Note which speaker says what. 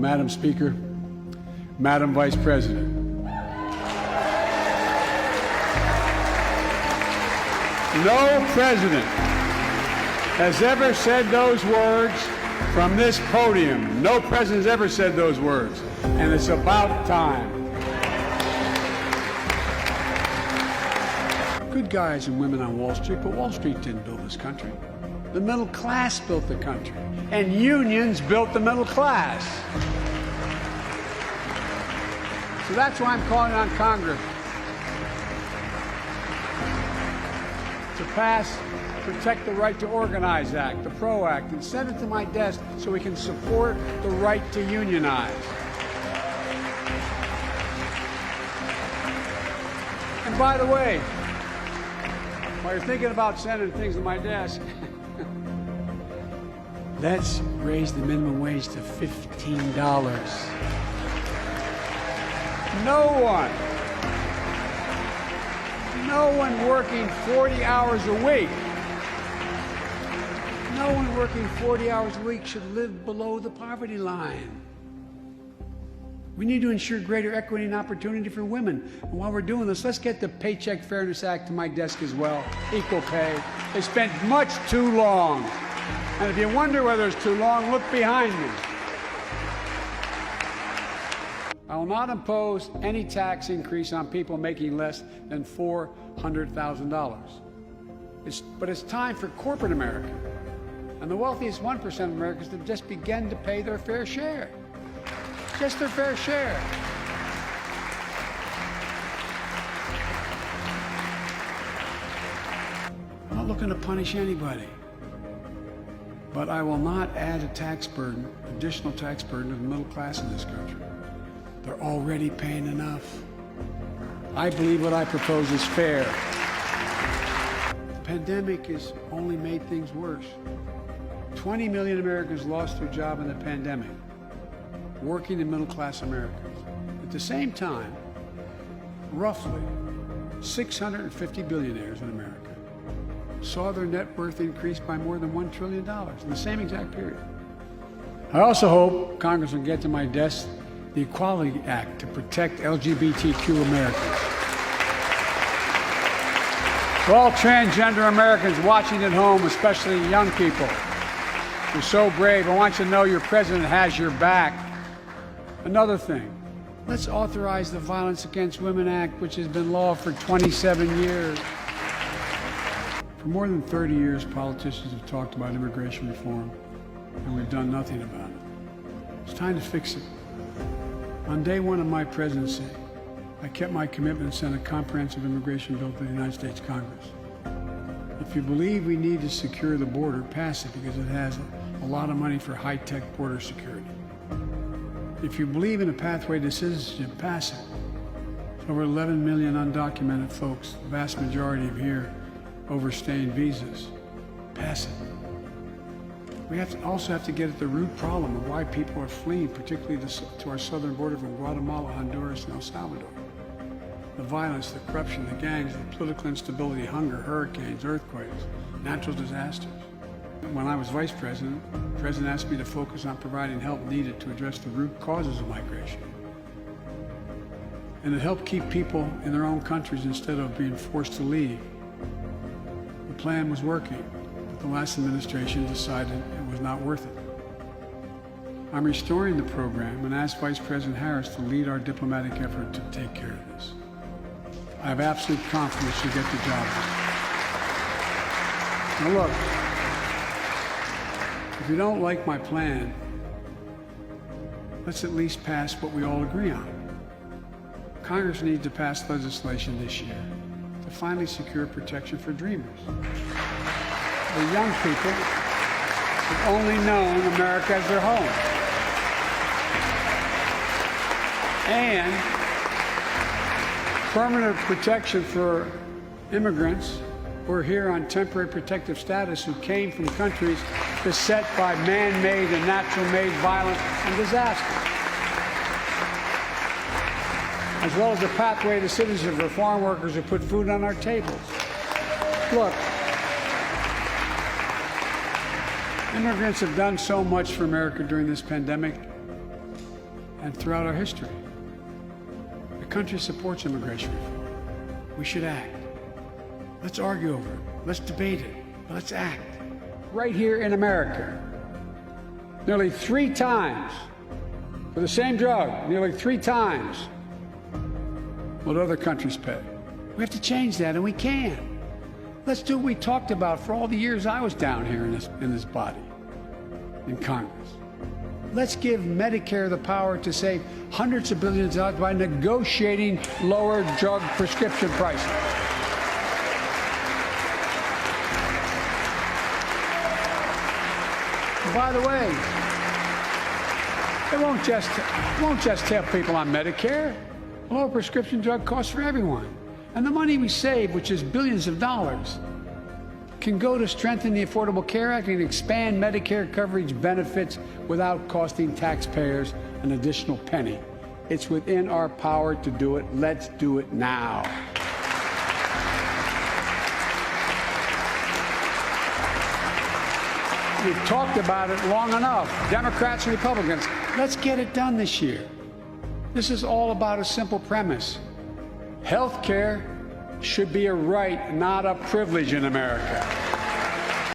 Speaker 1: Madam Speaker, Madam Vice President. No president has ever said those words from this podium. No president has ever said those words. And it's about time. Good guys and women on Wall Street, but Wall Street didn't build this country. The middle class built the country. And unions built the middle class. So that's why I'm calling on Congress to pass Protect the Right to Organize Act, the PRO Act, and send it to my desk so we can support the right to unionize. And by the way, while you're thinking about sending things to my desk, let's raise the minimum wage to $15. No one working 40 hours a week, no one working 40 hours a week should live below the poverty line. We need to ensure greater equity and opportunity for women. And while we're doing this, let's get the Paycheck Fairness Act to my desk as well. Equal pay. They spent much too long. And if you wonder whether it's too long, look behind me. I will not impose any tax increase on people making less than $400,000. But it's time for corporate America and the wealthiest 1% of Americans to just begin to pay their fair share. Just their fair share. I'm not looking to punish anybody. But I will not add a tax burden, additional tax burden to the middle class in this country. They're already paying enough. I believe what I propose is fair. The pandemic has only made things worse. 20 million Americans lost their job in the pandemic, working and middle class Americans. At the same time, roughly 650 billionaires in America saw their net worth increase by more than $1 trillion in the same exact period. I also hope Congress will get to my desk the Equality Act to protect LGBTQ Americans. For all transgender Americans watching at home, especially young people, you're so brave. I want you to know your president has your back. Another thing, let's authorize the Violence Against Women Act, which has been law for 27 years. For more than 30 years, politicians have talked about immigration reform, and we've done nothing about it. It's time to fix it. On day one of my presidency, I kept my commitment and sent a comprehensive immigration bill to the United States Congress. If you believe we need to secure the border, pass it because it has a lot of money for high-tech border security. If you believe in a pathway to citizenship, pass it. There's over 11 million undocumented folks, the vast majority of here overstaying visas. Pass it. We also have to get at the root problem of why people are fleeing, particularly to our southern border from Guatemala, Honduras, and El Salvador. The violence, the corruption, the gangs, the political instability, hunger, hurricanes, earthquakes, natural disasters. When I was vice president, the president asked me to focus on providing help needed to address the root causes of migration and to help keep people in their own countries instead of being forced to leave. The plan was working, but the last administration decided it was not worth it. I'm restoring the program and asked Vice President Harris to lead our diplomatic effort to take care of this. I have absolute confidence she'll get the job done. Now look, if you don't like my plan, let's at least pass what we all agree on. Congress needs to pass legislation this year to finally secure protection for dreamers. The young people have only known America as their home. And permanent protection for immigrants who are here on temporary protective status who came from countries beset by man-made and natural-made violence and disaster, as well as a pathway to citizenship for foreign workers who put food on our tables. Look, immigrants have done so much for America during this pandemic. and throughout our history. The country supports immigration reform. We should act. Let's argue over it. Let's debate it. Let's act. Right here in America, nearly 3 times, for the same drug, nearly 3 times what other countries pay. We have to change that, and we can. Let's do what we talked about for all the years I was down here in this body, in Congress. Let's give Medicare the power to save hundreds of billions of dollars by negotiating lower drug prescription prices. By the way, it won't just help people on Medicare. Lower prescription drug costs for everyone. And the money we save, which is billions of dollars, can go to strengthen the Affordable Care Act and expand Medicare coverage benefits without costing taxpayers an additional penny. It's within our power to do it. Let's do it now. We've talked about it long enough, Democrats and Republicans. Let's get it done this year. This is all about a simple premise. Health care should be a right, not a privilege in America.